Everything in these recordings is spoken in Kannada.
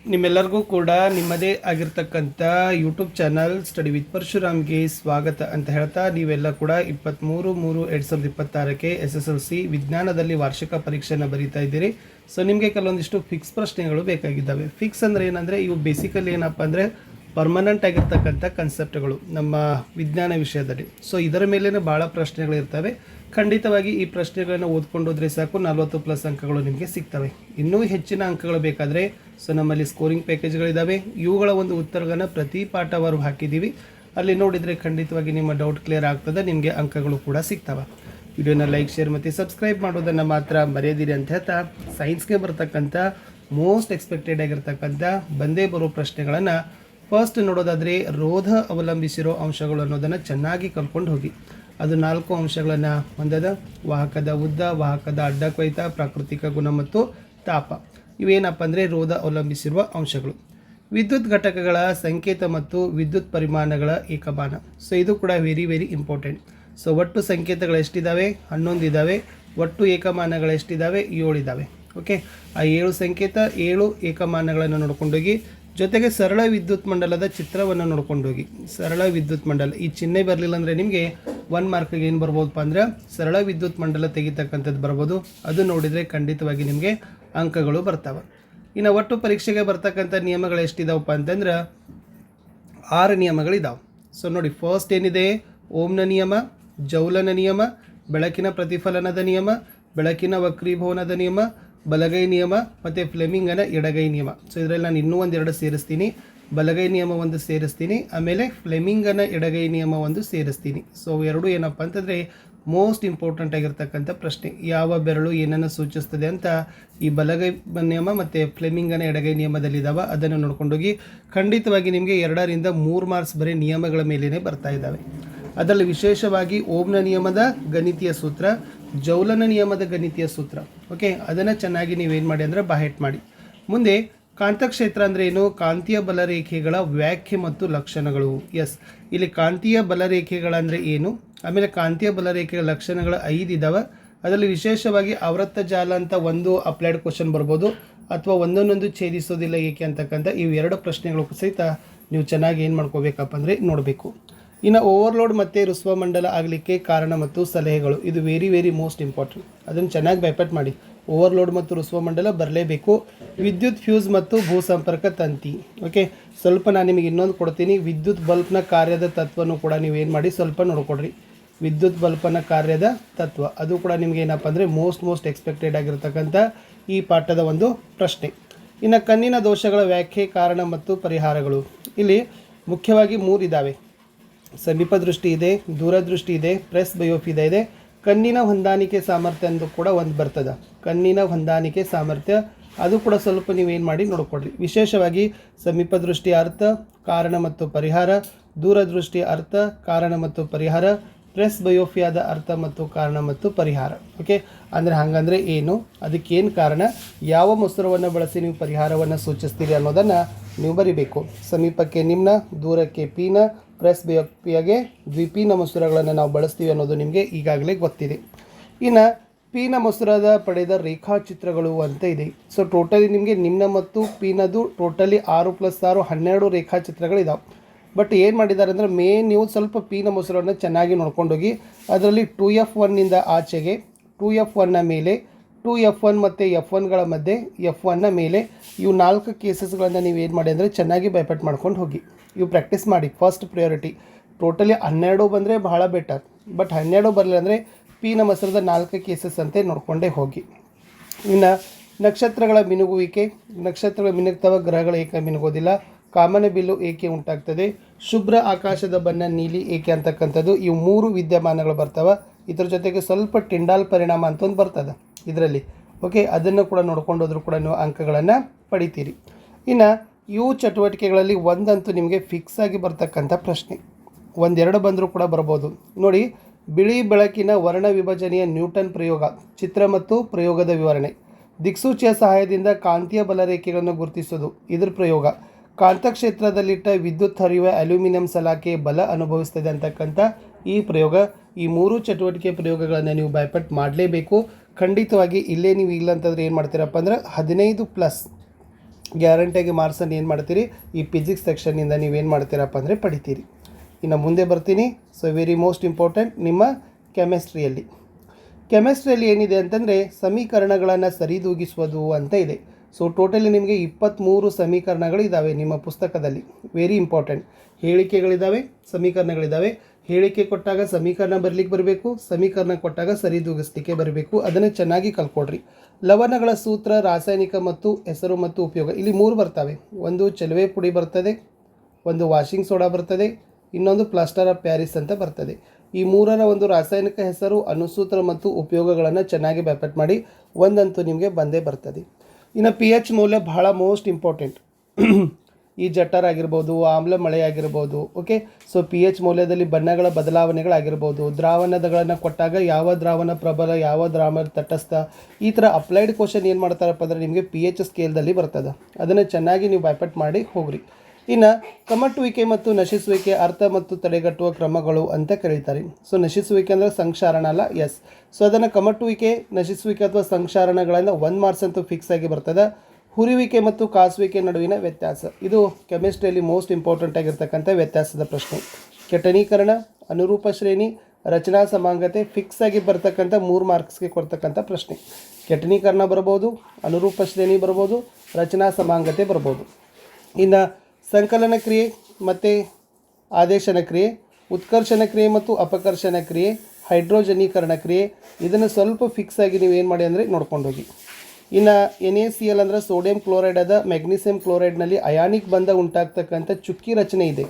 ನಿಮ್ಮೆಲ್ಲರಿಗೂ ಕೂಡ ನಿಮ್ಮದೇ ಆಗಿರ್ತಕ್ಕಂಥ ಯೂಟ್ಯೂಬ್ ಚಾನಲ್ ಸ್ಟಡಿ ವಿತ್ ಪರಶುರಾಮ್ಗೆ ಸ್ವಾಗತ ಅಂತ ಹೇಳ್ತಾ, ನೀವೆಲ್ಲ ಕೂಡ 23/3/2026ಕ್ಕೆ SSLC ವಿಜ್ಞಾನದಲ್ಲಿ ವಾರ್ಷಿಕ ಪರೀಕ್ಷೆಯನ್ನು ಬರೀತಾ ಇದ್ದೀರಿ. ಸೊ ನಿಮಗೆ ಕೆಲವೊಂದಿಷ್ಟು ಫಿಕ್ಸ್ ಪ್ರಶ್ನೆಗಳು ಬೇಕಾಗಿದ್ದಾವೆ. ಫಿಕ್ಸ್ ಅಂದರೆ ಏನಂದರೆ, ಇವು ಬೇಸಿಕಲಿ ಏನಪ್ಪ ಅಂದರೆ ಪರ್ಮನೆಂಟ್ ಆಗಿರ್ತಕ್ಕಂಥ ಕನ್ಸೆಪ್ಟ್ಗಳು ನಮ್ಮ ವಿಜ್ಞಾನ ವಿಷಯದಲ್ಲಿ. ಸೊ ಇದರ ಮೇಲೇ ಭಾಳ ಪ್ರಶ್ನೆಗಳಿರ್ತವೆ. ಖಂಡಿತವಾಗಿ ಈ ಪ್ರಶ್ನೆಗಳನ್ನು ಓದ್ಕೊಂಡೋದ್ರೆ ಸಾಕು 40+ ಅಂಕಗಳು ನಿಮಗೆ ಸಿಗ್ತವೆ. ಇನ್ನೂ ಹೆಚ್ಚಿನ ಅಂಕಗಳು ಬೇಕಾದರೆ ಸೊ ನಮ್ಮಲ್ಲಿ ಸ್ಕೋರಿಂಗ್ ಪ್ಯಾಕೇಜ್ಗಳಿದ್ದಾವೆ. ಇವುಗಳ ಒಂದು ಉತ್ತರಗಳನ್ನು ಪ್ರತಿ ಪಾಠವಾರು ಹಾಕಿದ್ದೀವಿ. ಅಲ್ಲಿ ನೋಡಿದರೆ ಖಂಡಿತವಾಗಿ ನಿಮ್ಮ ಡೌಟ್ ಕ್ಲಿಯರ್ ಆಗ್ತದೆ, ನಿಮಗೆ ಅಂಕಗಳು ಕೂಡ ಸಿಗ್ತವೆ. ವಿಡಿಯೋನ ಲೈಕ್, ಶೇರ್ ಮತ್ತು ಸಬ್ಸ್ಕ್ರೈಬ್ ಮಾಡೋದನ್ನು ಮಾತ್ರ ಮರೆಯದಿರಿ ಅಂತ ಹೇಳ್ತಾ, ಸೈನ್ಸ್ಗೆ ಬರ್ತಕ್ಕಂಥ ಮೋಸ್ಟ್ ಎಕ್ಸ್ಪೆಕ್ಟೆಡ್ ಆಗಿರ್ತಕ್ಕಂಥ ಬಂದೇ ಬರೋ ಪ್ರಶ್ನೆಗಳನ್ನು ಫಸ್ಟ್ ನೋಡೋದಾದರೆ, ರೋಧ ಅವಲಂಬಿಸಿರೋ ಅಂಶಗಳು ಅನ್ನೋದನ್ನು ಚೆನ್ನಾಗಿ ಕಲ್ಕೊಂಡು ಹೋಗಿ. ಅದು 4 ಅಂಶಗಳನ್ನು ಹೊಂದದ: ವಾಹಕದ ಉದ್ದ, ವಾಹಕದ ಅಡ್ಡಕೊಯ್ತ, ಪ್ರಾಕೃತಿಕ ಗುಣ ಮತ್ತು ತಾಪ. ಇವೇನಪ್ಪ ಅಂದರೆ ರೋಧ ಅವಲಂಬಿಸಿರುವ ಅಂಶಗಳು. ವಿದ್ಯುತ್ ಘಟಕಗಳ ಸಂಕೇತ ಮತ್ತು ವಿದ್ಯುತ್ ಪರಿಮಾಣಗಳ ಏಕಮಾನ. ಸೊ ಇದು ಕೂಡ ವೆರಿ ಇಂಪಾರ್ಟೆಂಟ್. ಸೊ ಒಟ್ಟು ಸಂಕೇತಗಳು ಎಷ್ಟಿದ್ದಾವೆ? 11 ಇದ್ದಾವೆ. ಒಟ್ಟು ಏಕಮಾನಗಳು ಎಷ್ಟಿದ್ದಾವೆ? 7 ಇದ್ದಾವೆ. ಓಕೆ, ಆ 7 ಸಂಕೇತ 7 ಏಕಮಾನಗಳನ್ನು ನೋಡ್ಕೊಂಡೋಗಿ, ಜೊತೆಗೆ ಸರಳ ವಿದ್ಯುತ್ ಮಂಡಲದ ಚಿತ್ರವನ್ನು ನೋಡ್ಕೊಂಡೋಗಿ. ಸರಳ ವಿದ್ಯುತ್ ಮಂಡಲ, ಈ ಚಿಹ್ನೆ ಬರಲಿಲ್ಲ ಅಂದರೆ ನಿಮಗೆ 1 ಮಾರ್ಕಿಗೆ ಏನು ಬರ್ಬೋದಪ್ಪ ಅಂದ್ರೆ ಸರಳ ವಿದ್ಯುತ್ ಮಂಡಲ ತೆಗಿತಕ್ಕಂಥದ್ದು ಬರ್ಬೋದು. ಅದು ನೋಡಿದರೆ ಖಂಡಿತವಾಗಿ ನಿಮಗೆ ಅಂಕಗಳು ಬರ್ತಾವೆ. ಇನ್ನು ಒಟ್ಟು ಪರೀಕ್ಷೆಗೆ ಬರ್ತಕ್ಕಂಥ ನಿಯಮಗಳು ಎಷ್ಟಿದಾವಪ್ಪ ಅಂತಂದ್ರೆ 6 ನಿಯಮಗಳಿದ್ದಾವೆ. ಸೊ ನೋಡಿ, ಫಸ್ಟ್ ಏನಿದೆ? ಓಮ್ನ ನಿಯಮ, ಜೌಲನ ನಿಯಮ, ಬೆಳಕಿನ ಪ್ರತಿಫಲನದ ನಿಯಮ, ಬೆಳಕಿನ ವಕ್ರೀಭವನದ ನಿಯಮ, ಬಲಗೈ ನಿಯಮ ಮತ್ತು ಫ್ಲೆಮಿಂಗನ ಎಡಗೈ ನಿಯಮ. ಸೊ ಇದರಲ್ಲಿ ನಾನು ಇನ್ನೂ 2 ಸೇರಿಸ್ತೀನಿ. ಬಲಗೈ ನಿಯಮ 1 ಸೇರಿಸ್ತೀನಿ, ಆಮೇಲೆ ಫ್ಲೆಮಿಂಗನ ಎಡಗೈ ನಿಯಮ 1 ಸೇರಿಸ್ತೀನಿ. ಸೊ 2 ಏನಪ್ಪ ಅಂತಂದರೆ ಮೋಸ್ಟ್ ಇಂಪಾರ್ಟೆಂಟ್ ಆಗಿರ್ತಕ್ಕಂಥ ಪ್ರಶ್ನೆ. ಯಾವ ಬೆರಳು ಏನನ್ನು ಸೂಚಿಸ್ತದೆ ಅಂತ ಈ ಬಲಗೈ ನಿಯಮ ಮತ್ತು ಫ್ಲೆಮಿಂಗನ ಎಡಗೈ ನಿಯಮದಲ್ಲಿದ್ದಾವೆ. ಅದನ್ನು ನೋಡ್ಕೊಂಡೋಗಿ ಖಂಡಿತವಾಗಿ ನಿಮಗೆ 2ರಿಂದ 3 ಮಾರ್ಕ್ಸ್ ಬರೀ ನಿಯಮಗಳ ಮೇಲೇ ಬರ್ತಾ ಇದ್ದಾವೆ. ಅದರಲ್ಲಿ ವಿಶೇಷವಾಗಿ ಓಮ್ನ ನಿಯಮದ ಗಣಿತೀಯ ಸೂತ್ರ, ಜೌಲನ ನಿಯಮದ ಗಣಿತೀಯ ಸೂತ್ರ. ಓಕೆ, ಅದನ್ನು ಚೆನ್ನಾಗಿ ನೀವೇನು ಮಾಡಿ ಅಂದರೆ ಬಾಹೆಟ್ ಮಾಡಿ. ಮುಂದೆ ಕಾಂತಕ್ಷೇತ್ರ ಅಂದರೆ ಏನು? ಕಾಂತೀಯ ಬಲರೇಖೆಗಳ ವ್ಯಾಖ್ಯೆ ಮತ್ತು ಲಕ್ಷಣಗಳು. ಎಸ್, ಇಲ್ಲಿ ಕಾಂತೀಯ ಬಲರೇಖೆಗಳಂದರೆ ಏನು, ಆಮೇಲೆ ಕಾಂತೀಯ ಬಲರೇಖೆಗಳ ಲಕ್ಷಣಗಳು 5 ಇದ್ದಾವೆ. ಅದರಲ್ಲಿ ವಿಶೇಷವಾಗಿ ಆವೃತ್ತ ಜಾಲ ಅಂತ ಒಂದು ಅಪ್ಲೈಡ್ ಕ್ವಶನ್ ಬರ್ಬೋದು, ಅಥವಾ ಒಂದೊಂದೊಂದು ಛೇದಿಸೋದಿಲ್ಲ ಏಕೆ ಅಂತಕ್ಕಂಥ ಇವು 2 ಪ್ರಶ್ನೆಗಳು ಸಹಿತ ನೀವು ಚೆನ್ನಾಗಿ ಏನು ಮಾಡ್ಕೋಬೇಕಪ್ಪ ಅಂದರೆ ನೋಡಬೇಕು. ಇನ್ನು ಓವರ್ಲೋಡ್ ಮತ್ತು ಋಸ್ವಮಂಡಲ ಆಗಲಿಕ್ಕೆ ಕಾರಣ ಮತ್ತು ಸಲಹೆಗಳು. ಇದು ವೆರಿ ಮೋಸ್ಟ್ ಇಂಪಾರ್ಟೆಂಟ್. ಅದನ್ನು ಚೆನ್ನಾಗಿ ಬೈಪಟ್ ಮಾಡಿ. ಓವರ್ಲೋಡ್ ಮತ್ತು ಋಸ್ವಮಂಡಲ ಬರಲೇಬೇಕು. ವಿದ್ಯುತ್ ಫ್ಯೂಸ್ ಮತ್ತು ಭೂಸಂಪರ್ಕ ತಂತಿ. ಓಕೆ, ಸ್ವಲ್ಪ ನಾನು ನಿಮಗೆ ಇನ್ನೊಂದು ಕೊಡ್ತೀನಿ. ವಿದ್ಯುತ್ ಬಲ್ಬ್ನ ಕಾರ್ಯದ ತತ್ವನೂ ಕೂಡ ನೀವೇನು ಮಾಡಿ ಸ್ವಲ್ಪ ನೋಡ್ಕೊಡ್ರಿ. ವಿದ್ಯುತ್ ಬಲ್ಬನ ಕಾರ್ಯದ ತತ್ವ ಅದು ಕೂಡ ನಿಮಗೆ ಏನಪ್ಪ ಅಂದರೆ ಮೋಸ್ಟ್ ಎಕ್ಸ್ಪೆಕ್ಟೆಡ್ ಆಗಿರ್ತಕ್ಕಂಥ ಈ ಪಾಠದ ಒಂದು ಪ್ರಶ್ನೆ. ಇನ್ನು ಕಣ್ಣಿನ ದೋಷಗಳ ವ್ಯಾಖ್ಯೆ, ಕಾರಣ ಮತ್ತು ಪರಿಹಾರಗಳು. ಇಲ್ಲಿ ಮುಖ್ಯವಾಗಿ 3 ಇದ್ದಾವೆ. ಸಮೀಪ ದೃಷ್ಟಿ ಇದೆ, ದೂರದೃಷ್ಟಿ ಇದೆ, ಪ್ರೆಸ್ ಬಯೋಫಿದ ಇದೆ. ಕಣ್ಣಿನ ಹೊಂದಾಣಿಕೆ ಸಾಮರ್ಥ್ಯ ಎಂದು ಕೂಡ ಒಂದು ಬರ್ತದೆ. ಕಣ್ಣಿನ ಹೊಂದಾಣಿಕೆ ಸಾಮರ್ಥ್ಯ ಅದು ಕೂಡ ಸ್ವಲ್ಪ ನೀವೇನು ಮಾಡಿ ನೋಡ್ಕೊಡ್ರಿ. ವಿಶೇಷವಾಗಿ ಸಮೀಪ ದೃಷ್ಟಿ ಅರ್ಥ, ಕಾರಣ ಮತ್ತು ಪರಿಹಾರ; ದೂರದೃಷ್ಟಿ ಅರ್ಥ, ಕಾರಣ ಮತ್ತು ಪರಿಹಾರ; ಪ್ರೆಸ್ ಬಯೋಫಿಯಾದ ಅರ್ಥ ಮತ್ತು ಕಾರಣ ಮತ್ತು ಪರಿಹಾರ. ಓಕೆ, ಅಂದರೆ ಹಾಗಂದರೆ ಏನು, ಅದಕ್ಕೇನು ಕಾರಣ, ಯಾವ ಮೊಸರವನ್ನು ಬಳಸಿ ನೀವು ಪರಿಹಾರವನ್ನು ಸೂಚಿಸ್ತೀರಿ ಅನ್ನೋದನ್ನು ನೀವು ಬರಿಬೇಕು. ಸಮೀಪಕ್ಕೆ ನಿಮ್ನ, ದೂರಕ್ಕೆ ಪೀನ, ಪ್ರೆಸ್ ಬಯೋಫಿಯಾಗೆ ದ್ವಿಪೀನ ಮೊಸರಗಳನ್ನು ನಾವು ಬಳಸ್ತೀವಿ ಅನ್ನೋದು ನಿಮಗೆ ಈಗಾಗಲೇ ಗೊತ್ತಿದೆ. ಇನ್ನು ಪೀನ ಮೊಸರದ ಪಡೆದ ರೇಖಾಚಿತ್ರಗಳು ಅಂತ ಇದೆ. ಸೊ ಟೋಟಲಿ ನಿಮಗೆ ನಿಮ್ನ ಮತ್ತು ಪೀನದು ಟೋಟಲಿ 6+6 12 ರೇಖಾಚಿತ್ರಗಳಿದ್ದಾವೆ. ಬಟ್ ಏನು ಮಾಡಿದ್ದಾರೆ ಅಂದರೆ ನೀವು ಸ್ವಲ್ಪ ಪೀನ ಮೊಸರನ್ನು ಚೆನ್ನಾಗಿ ನೋಡ್ಕೊಂಡೋಗಿ ಅದರಲ್ಲಿ 2F1ನಿಂದ ಆಚೆಗೆ, 2F1ನ ಮೇಲೆ, 2F1 ಮತ್ತು F1ಗಳ ಮಧ್ಯೆ, F1ನ ಮೇಲೆ, ಇವು 4 ಕೇಸಸ್ಗಳನ್ನು ನೀವು ಏನು ಮಾಡಿ ಅಂದರೆ ಚೆನ್ನಾಗಿ ಬೈಪಟ್ ಮಾಡ್ಕೊಂಡು ಹೋಗಿ. ಇವು ಪ್ರಾಕ್ಟೀಸ್ ಮಾಡಿ. First priority. ಟೋಟಲಿ 12 ಬಂದರೆ ಬಹಳ ಬೆಟರ್. ಬಟ್ 12 ಬರಲಿಲ್ಲ ಅಂದರೆ ಪೀನ ಮೊಸರದ 4 ಕೇಸಸ್ ಅಂತೆ ನೋಡಿಕೊಂಡೇ ಹೋಗಿ. ಇನ್ನು ನಕ್ಷತ್ರಗಳ ಮಿನುಗುವಿಕೆ. ನಕ್ಷತ್ರಗಳು ಮಿನುಗ್ತವ, ಗ್ರಹಗಳು ಏಕೆ ಮಿನುಗೋದಿಲ್ಲ? ಕಾಮನ ಬಿಲ್ಲು ಏಕೆ ಉಂಟಾಗ್ತದೆ? ಶುಭ್ರ ಆಕಾಶದ ಬಣ್ಣ ನೀಲಿ ಏಕೆ ಅಂತಕ್ಕಂಥದ್ದು. ಇವು 3 ವಿದ್ಯಮಾನಗಳು ಬರ್ತವೆ. ಇದರ ಜೊತೆಗೆ ಸ್ವಲ್ಪ ಟಿಂಡಾಲ್ ಪರಿಣಾಮ ಅಂತ ಒಂದು ಬರ್ತದೆ ಇದರಲ್ಲಿ. ಓಕೆ, ಅದನ್ನು ಕೂಡ ನೋಡ್ಕೊಂಡೋದ್ರೂ ಕೂಡ ನೀವು ಅಂಕಗಳನ್ನು ಪಡಿತೀರಿ. ಇನ್ನು ಇವು ಚಟುವಟಿಕೆಗಳಲ್ಲಿ ಒಂದಂತೂ ನಿಮಗೆ ಫಿಕ್ಸ್ ಆಗಿ ಬರ್ತಕ್ಕಂಥ ಪ್ರಶ್ನೆ. 1-2 ಬಂದರೂ ಕೂಡ ಬರ್ಬೋದು. ನೋಡಿ, ಬಿಳಿ ಬೆಳಕಿನ ವರ್ಣ ವಿಭಜನೆಯ ನ್ಯೂಟನ್ ಪ್ರಯೋಗ, ಚಿತ್ರ ಮತ್ತು ಪ್ರಯೋಗದ ವಿವರಣೆ. ದಿಕ್ಸೂಚಿಯ ಸಹಾಯದಿಂದ ಕಾಂತೀಯ ಬಲರೇಖೆಗಳನ್ನು ಗುರುತಿಸೋದು, ಇದ್ರ ಪ್ರಯೋಗ. ಕಾಂತಕ್ಷೇತ್ರದಲ್ಲಿಟ್ಟ ವಿದ್ಯುತ್ ಹರಿಯುವ ಅಲ್ಯೂಮಿನಿಯಂ ಸಲಾಕೆ ಬಲ ಅನುಭವಿಸ್ತದೆ ಅಂತಕ್ಕಂಥ ಈ ಪ್ರಯೋಗ. ಈ 3 ಚಟುವಟಿಕೆ ಪ್ರಯೋಗಗಳನ್ನು ನೀವು ಬೈಪಟ್ ಮಾಡಲೇಬೇಕು. ಖಂಡಿತವಾಗಿ ಇಲ್ಲೇ ನೀವು ಇಲ್ಲ ಅಂತಂದರೆ ಏನು ಮಾಡ್ತೀರಪ್ಪ ಅಂದ್ರೆ 15+ ಗ್ಯಾರಂಟಿಯಾಗಿ ಮಾರ್ಕ್ಸನ್ನು ಏನು ಮಾಡ್ತೀರಿ ಈ ಫಿಸಿಕ್ಸ್ ಸೆಕ್ಷನ್ನಿಂದ ನೀವೇನು ಮಾಡ್ತೀರಪ್ಪ ಅಂದರೆ ಪಡಿತೀರಿ. ಇನ್ನು ಮುಂದೆ ಬರ್ತೀನಿ. ಸೊ ವೆರಿ ಮೋಸ್ಟ್ ಇಂಪಾರ್ಟೆಂಟ್ ನಿಮ್ಮ ಕೆಮಿಸ್ಟ್ರಿಯಲ್ಲಿ ಏನಿದೆ ಅಂತಂದರೆ ಸಮೀಕರಣಗಳನ್ನು ಸರಿದೂಗಿಸುವುದು ಅಂತ ಇದೆ. ಸೊ ಟೋಟಲಿ ನಿಮಗೆ 23 ಸಮೀಕರಣಗಳು ಇದ್ದಾವೆ ನಿಮ್ಮ ಪುಸ್ತಕದಲ್ಲಿ. Very important. ಹೇಳಿಕೆಗಳಿದ್ದಾವೆ, ಸಮೀಕರಣಗಳಿದ್ದಾವೆ. ಹೇಳಿಕೆ ಕೊಟ್ಟಾಗ ಸಮೀಕರಣ ಬರಬೇಕು, ಸಮೀಕರಣ ಕೊಟ್ಟಾಗ ಸರಿದೂಗಿಸ್ಲಿಕ್ಕೆ ಬರಬೇಕು. ಅದನ್ನು ಚೆನ್ನಾಗಿ ಕಲ್ಕೊಡ್ರಿ. ಲವಣಗಳ ಸೂತ್ರ, ರಾಸಾಯನಿಕ ಮತ್ತು ಹೆಸರು ಮತ್ತು ಉಪಯೋಗ, ಇಲ್ಲಿ 3 ಬರ್ತವೆ. ಒಂದು ಚೆಲುವೆ ಪುಡಿ ಬರ್ತದೆ, ಒಂದು ವಾಷಿಂಗ್ ಸೋಡಾ ಬರ್ತದೆ, ಇನ್ನೊಂದು ಪ್ಲಾಸ್ಟರ್ ಆಫ್ ಪ್ಯಾರಿಸ್ ಅಂತ ಬರ್ತದೆ. ಈ 3ರ ಒಂದು ರಾಸಾಯನಿಕ ಹೆಸರು, ಅನುಸೂತ್ರ ಮತ್ತು ಉಪಯೋಗಗಳನ್ನು ಚೆನ್ನಾಗಿ ಬ್ಯಾಪಟ್ ಮಾಡಿ. ಒಂದಂತೂ ನಿಮಗೆ ಬಂದೇ ಬರ್ತದೆ. ಇನ್ನು pH ಮೌಲ್ಯ ಬಹಳ ಮೋಸ್ಟ್ ಇಂಪಾರ್ಟೆಂಟ್. ಈ ಜಠರ ಆಗಿರ್ಬೋದು, ಆಮ್ಲ ಮಳೆ ಆಗಿರ್ಬೋದು. ಓಕೆ, ಸೊ pH ಮೌಲ್ಯದಲ್ಲಿ ಬಣ್ಣಗಳ ಬದಲಾವಣೆಗಳಾಗಿರ್ಬೋದು, ದ್ರಾವಣಗಳನ್ನು ಕೊಟ್ಟಾಗ ಯಾವ ದ್ರಾವಣ ಪ್ರಬಲ, ಯಾವ ದ್ರಾವಣ ತಟಸ್ಥ, ಈ ಥರ ಅಪ್ಲೈಡ್ ಕ್ವಶನ್ ಏನು ಮಾಡ್ತಾರಪ್ಪ ಅಂದರೆ ನಿಮಗೆ pH ಸ್ಕೇಲ್ದಲ್ಲಿ ಬರ್ತದೆ. ಅದನ್ನು ಚೆನ್ನಾಗಿ ನೀವು ಬ್ಯಾಪಟ್ ಮಾಡಿ ಹೋಗ್ರಿ. ಇನ್ನು ಕಮಟುವಿಕೆ ಮತ್ತು ನಶಿಸುವಿಕೆ, ಅರ್ಥ ಮತ್ತು ತಡೆಗಟ್ಟುವ ಕ್ರಮಗಳು ಅಂತ ಕರೀತಾರೆ. ಸೊ ನಶಿಸುವಿಕೆ ಅಂದರೆ ಸಂಕ್ಷಾರಣ ಅಲ್ಲ, ಎಸ್. ಸೊ ಅದನ್ನು ಕಮಟುವಿಕೆ, ನಶಿಸುವಿಕೆ ಅಥವಾ ಸಂಕ್ಷಾರಣಗಳಿಂದ 1 ಮಾರ್ಕ್ಸ್ ಅಂತೂ ಫಿಕ್ಸ್ ಆಗಿ ಬರ್ತದೆ. ಹುರಿಯುವಿಕೆ ಮತ್ತು ಕಾಸುವಿಕೆ ನಡುವಿನ ವ್ಯತ್ಯಾಸ, ಇದು ಕೆಮಿಸ್ಟ್ರಿಯಲ್ಲಿ ಮೋಸ್ಟ್ ಇಂಪಾರ್ಟೆಂಟ್ ಆಗಿರ್ತಕ್ಕಂಥ ವ್ಯತ್ಯಾಸದ ಪ್ರಶ್ನೆ. ಕೆಟನೀಕರಣ, ಅನುರೂಪ ಶ್ರೇಣಿ, ರಚನಾ ಸಮಾಂಗತೆ ಫಿಕ್ಸ್ ಆಗಿ ಬರ್ತಕ್ಕಂಥ 3 ಮಾರ್ಕ್ಸ್ಗೆ ಕೊಡ್ತಕ್ಕಂಥ ಪ್ರಶ್ನೆ. ಕೆಟನೀಕರಣ ಬರ್ಬೋದು, ಅನುರೂಪ ಶ್ರೇಣಿ ಬರ್ಬೋದು, ರಚನಾ ಸಮಾಂಗತೆ ಬರ್ಬೋದು. ಇನ್ನು ಸಂಕಲನ ಕ್ರಿಯೆ ಮತ್ತು ಆದೇಶನ ಕ್ರಿಯೆ, ಉತ್ಕರ್ಷಣ ಕ್ರಿಯೆ ಮತ್ತು ಅಪಕರ್ಷಣ ಕ್ರಿಯೆ, ಹೈಡ್ರೋಜನೀಕರಣ ಕ್ರಿಯೆ, ಇದನ್ನು ಸ್ವಲ್ಪ ಫಿಕ್ಸ್ ಆಗಿ ನೀವು ಏನು ಮಾಡಿ ಅಂದರೆ ನೋಡ್ಕೊಂಡು ಹೋಗಿ. ಇನ್ನು NaCl ಅಂದರೆ ಸೋಡಿಯಂ ಕ್ಲೋರೈಡ್ ಅದ ಮೆಗ್ನೀಸಿಯಂ ಕ್ಲೋರೈಡ್ನಲ್ಲಿ ಅಯಾನಿಕ್ ಬಂಧ ಉಂಟಾಗ್ತಕ್ಕಂಥ ಚುಕ್ಕಿ ರಚನೆ ಇದೆ.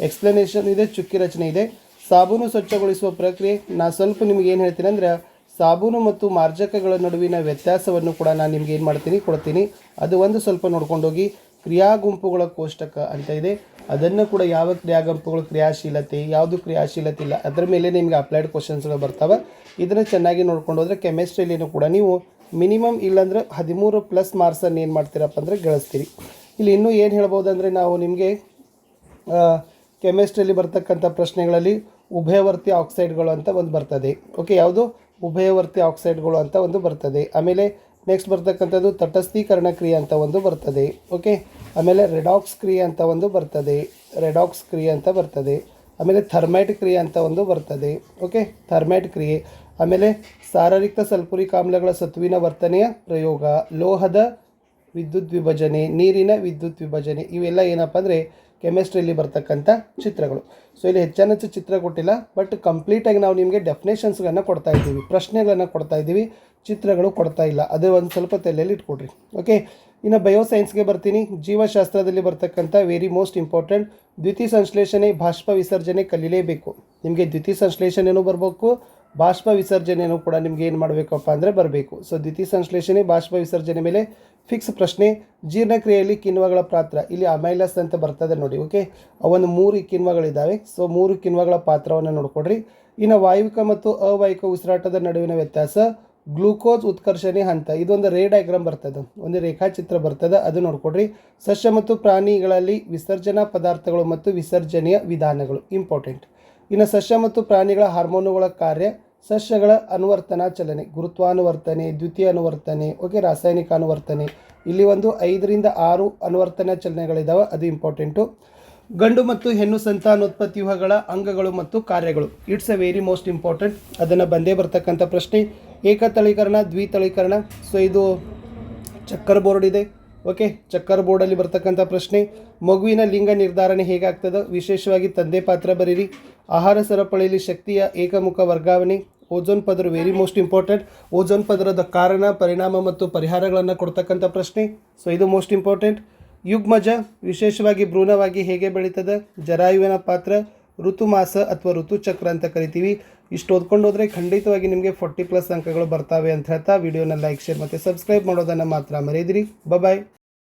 ಎಕ್ಸ್ಪ್ಲನೇಷನ್ ಇದೆ, ಚುಕ್ಕಿ ರಚನೆ ಇದೆ. ಸಾಬೂನು ಸ್ವಚ್ಛಗೊಳಿಸುವ ಪ್ರಕ್ರಿಯೆ, ನಾನು ಸ್ವಲ್ಪ ನಿಮ್ಗೆ ಏನು ಹೇಳ್ತೀನಿ ಅಂದರೆ ಸಾಬೂನು ಮತ್ತು ಮಾರ್ಜಕಗಳ ನಡುವಿನ ವ್ಯತ್ಯಾಸವನ್ನು ಕೂಡ ನಾನು ನಿಮ್ಗೆ ಏನು ಮಾಡ್ತೀನಿ ಕೊಡ್ತೀನಿ. ಅದು ಒಂದು ಸ್ವಲ್ಪ ನೋಡ್ಕೊಂಡು ಹೋಗಿ. ಕ್ರಿಯಾ ಗುಂಪುಗಳ ಕೋಷ್ಟಕ ಅಂತ ಇದೆ, ಅದನ್ನು ಕೂಡ ಯಾವ ಕ್ರಿಯಾ ಗುಂಪುಗಳು ಕ್ರಿಯಾಶೀಲತೆ, ಯಾವುದು ಕ್ರಿಯಾಶೀಲತೆ ಇಲ್ಲ, ಅದರ ಮೇಲೆ ನಿಮಗೆ ಅಪ್ಲೈಡ್ ಕ್ವಶನ್ಸ್ಗಳು ಬರ್ತಾವೆ. ಇದನ್ನು ಚೆನ್ನಾಗಿ ನೋಡ್ಕೊಂಡು ಹೋದರೆ ಕೆಮಿಸ್ಟ್ರಿಯಲ್ಲಿನೂ ಕೂಡ ನೀವು ಮಿನಿಮಮ್ ಇಲ್ಲಾಂದರೆ 13+ ಮಾರ್ಕ್ಸನ್ನು ಏನು ಮಾಡ್ತೀರಪ್ಪ ಅಂದರೆ ಗಳಿಸ್ತೀರಿ. ಇಲ್ಲಿ ಇನ್ನೂ ಏನು ಹೇಳ್ಬೋದು ಅಂದರೆ ನಾವು ನಿಮಗೆ ಕೆಮಿಸ್ಟ್ರಿಯಲ್ಲಿ ಬರ್ತಕ್ಕಂಥ ಪ್ರಶ್ನೆಗಳಲ್ಲಿ ಉಭಯವರ್ತಿ ಆಕ್ಸೈಡ್ಗಳು ಅಂತ ಒಂದು ಬರ್ತದೆ. ಓಕೆ, ಯಾವುದು ಉಭಯವರ್ತಿ ಆಕ್ಸೈಡ್ಗಳು ಅಂತ ಒಂದು ಬರ್ತದೆ. ಆಮೇಲೆ ನೆಕ್ಸ್ಟ್ ಬರ್ತಕ್ಕಂಥದ್ದು ತಟಸ್ಥೀಕರಣ ಕ್ರಿಯೆ ಅಂತ ಒಂದು ಬರ್ತದೆ. ಓಕೆ, ಆಮೇಲೆ ರೆಡಾಕ್ಸ್ ಕ್ರಿಯೆ ಅಂತ ಒಂದು ಬರ್ತದೆ. ಆಮೇಲೆ ಥರ್ಮೈಟ್ ಕ್ರಿಯೆ ಅಂತ ಒಂದು ಬರ್ತದೆ. ಓಕೆ, ಥರ್ಮೈಟ್ ಕ್ರಿಯೆ. ಆಮೇಲೆ ಸಾರರಿಕ್ತ ಸಲ್ಫುರಿಕ್ ಆಮ್ಲಗಳ ಸತ್ವಿನ ವರ್ತನೆಯ ಪ್ರಯೋಗ, ಲೋಹದ ವಿದ್ಯುತ್ ವಿಭಜನೆ, ನೀರಿನ ವಿದ್ಯುತ್ ವಿಭಜನೆ, ಇವೆಲ್ಲ ಏನಪ್ಪ ಅಂದರೆ ಕೆಮಿಸ್ಟ್ರಿಯಲ್ಲಿ ಬರ್ತಕ್ಕಂಥ ಚಿತ್ರಗಳು. ಸೊ ಇಲ್ಲಿ ಹೆಚ್ಚು ಚಿತ್ರ ಕೊಟ್ಟಿಲ್ಲ, ಬಟ್ ಕಂಪ್ಲೀಟಾಗಿ ನಾವು ನಿಮಗೆ ಡೆಫಿನೇಷನ್ಸ್ಗಳನ್ನು ಕೊಡ್ತಾ ಇದ್ದೀವಿ, ಪ್ರಶ್ನೆಗಳನ್ನು ಕೊಡ್ತಾ ಇದ್ದೀವಿ, ಚಿತ್ರಗಳು ಕೊಡ್ತಾ ಇಲ್ಲ. ಅದು ಒಂದು ಸ್ವಲ್ಪ ತಲೆಯಲ್ಲಿ ಇಟ್ಕೊಡ್ರಿ. ಓಕೆ, ಇನ್ನು ಬಯೋಸೈನ್ಸ್ಗೆ ಬರ್ತೀನಿ. ಜೀವಶಾಸ್ತ್ರದಲ್ಲಿ ಬರ್ತಕ್ಕಂಥ ವೆರಿ ಮೋಸ್ಟ್ ಇಂಪಾರ್ಟೆಂಟ್ ದ್ಯುತಿ ಸಂಶ್ಲೇಷಣೆ, ಬಾಷ್ಪ ವಿಸರ್ಜನೆ ಕಲೀಲೇಬೇಕು. ನಿಮಗೆ ದ್ಯುತಿ ಸಂಶ್ಲೇಷಣೆಯೂ ಬರಬೇಕು, ಬಾಷ್ಪ ವಿಸರ್ಜನೆಯೂ ಕೂಡ ನಿಮ್ಗೆ ಏನು ಮಾಡಬೇಕಪ್ಪ ಅಂದರೆ ಬರಬೇಕು. ಸೊ ದ್ಯುತಿ ಸಂಶ್ಲೇಷಣೆ, ಬಾಷ್ಪ ವಿಸರ್ಜನೆ ಮೇಲೆ ಫಿಕ್ಸ್ ಪ್ರಶ್ನೆ. ಜೀರ್ಣಕ್ರಿಯೆಯಲ್ಲಿ ಕಿಣ್ವಗಳ ಪಾತ್ರ, ಇಲ್ಲಿ ಅಮೈಲಸ್ ಅಂತ ಬರ್ತದೆ ನೋಡಿ. ಓಕೆ, ಅವೊಂದು 3 ಕಿಣ್ವಗಳಿದ್ದಾವೆ. ಸೊ 3 ಕಿಣ್ವಗಳ ಪಾತ್ರವನ್ನು ನೋಡ್ಕೊಡ್ರಿ. ಇನ್ನು ವಾಯುವಿಕ ಮತ್ತು ಅವಾಯುವಿಕ ಉಸಿರಾಟದ ನಡುವಿನ ವ್ಯತ್ಯಾಸ, ಗ್ಲೂಕೋಸ್ ಉತ್ಕರ್ಷಣೆ ಹಂತ, ಇದೊಂದು ಡಯಾಗ್ರಾಮ್ ಬರ್ತದೆ, ಒಂದು ರೇಖಾಚಿತ್ರ ಬರ್ತದೆ, ಅದು ನೋಡ್ಕೊಡ್ರಿ. ಸಸ್ಯ ಮತ್ತು ಪ್ರಾಣಿಗಳಲ್ಲಿ ವಿಸರ್ಜನಾ ಪದಾರ್ಥಗಳು ಮತ್ತು ವಿಸರ್ಜನೆಯ ವಿಧಾನಗಳು ಇಂಪಾರ್ಟೆಂಟ್. ಇನ್ನು ಸಸ್ಯ ಮತ್ತು ಪ್ರಾಣಿಗಳ ಹಾರ್ಮೋನುಗಳ ಕಾರ್ಯ, ಸಸ್ಯಗಳ ಅನುವರ್ತನಾ ಚಲನೆ, ಗುರುತ್ವಾನುವರ್ತನೆ, ದ್ವಿತೀಯ ಅನುವರ್ತನೆ, ಓಕೆ, ರಾಸಾಯನಿಕ ಅನುವರ್ತನೆ, ಇಲ್ಲಿ ಒಂದು 5 ರಿಂದ 6 ಅನುವರ್ತನಾ ಚಲನೆಗಳಿದ್ದಾವೆ, ಅದು ಇಂಪಾರ್ಟೆಂಟು. ಗಂಡು ಮತ್ತು ಹೆಣ್ಣು ಸಂತಾನೋತ್ಪತ್ತಿ ವ್ಯೂಹಗಳ ಅಂಗಗಳು ಮತ್ತು ಕಾರ್ಯಗಳು, it's A very most important, ಅದನ್ನು ಬಂದೇ ಬರ್ತಕ್ಕಂಥ ಪ್ರಶ್ನೆ. ಏಕತಳೀಕರಣ, ದ್ವಿತಳೀಕರಣ, ಸೊ ಇದು ಚಕ್ಕರ್ ಬೋರ್ಡ್ ಇದೆ. ಓಕೆ, ಚಕ್ಕರ್ ಬೋರ್ಡಲ್ಲಿ ಬರ್ತಕ್ಕಂಥ ಪ್ರಶ್ನೆ. ಮಗುವಿನ ಲಿಂಗ ನಿರ್ಧಾರಣೆ ಹೇಗಾಗ್ತದೆ, ವಿಶೇಷವಾಗಿ ತಂದೆ ಪಾತ್ರ ಬರೀರಿ. ಆಹಾರ ಸರಪಳಿಯಲ್ಲಿ ಶಕ್ತಿಯ ಏಕಮುಖ ವರ್ಗಾವಣೆ, ಓಝೋನ್ ಪದರ ವೆರಿ ಮೋಸ್ಟ್ ಇಂಪಾರ್ಟೆಂಟ್, ಓಝೋನ್ ಪದರದ ಕಾರಣ, ಪರಿಣಾಮ ಮತ್ತು ಪರಿಹಾರಗಳನ್ನು ಕೊಡ್ತಕ್ಕಂಥ ಪ್ರಶ್ನೆ. ಸೊ ಇದು ಮೋಸ್ಟ್ ಇಂಪಾರ್ಟೆಂಟ್. ಯುಗ್ಮಜ, ವಿಶೇಷವಾಗಿ ಭ್ರೂಣವಾಗಿ ಹೇಗೆ ಬೆಳೀತದೆ, ಜರಾಯುವಿನ ಪಾತ್ರ, ಋತುಮಾಸ ಅಥವಾ ಋತುಚಕ್ರ ಅಂತ ಕರಿತೀವಿ. ಇಷ್ಟು ಓದ್ಕೊಂಡು ಹೋದರೆ ಖಂಡಿತವಾಗಿ ನಿಮಗೆ 40+ ಅಂಕಗಳು ಬರ್ತಾವೆ ಅಂತ ಹೇಳ್ತಾ ವಿಡಿಯೋನ ಲೈಕ್, ಶೇರ್ ಮತ್ತು ಸಬ್ಸ್ಕ್ರೈಬ್ ಮಾಡೋದನ್ನು ಮಾತ್ರ ಮರೆಯದಿರಿ. ಬಾಯ್.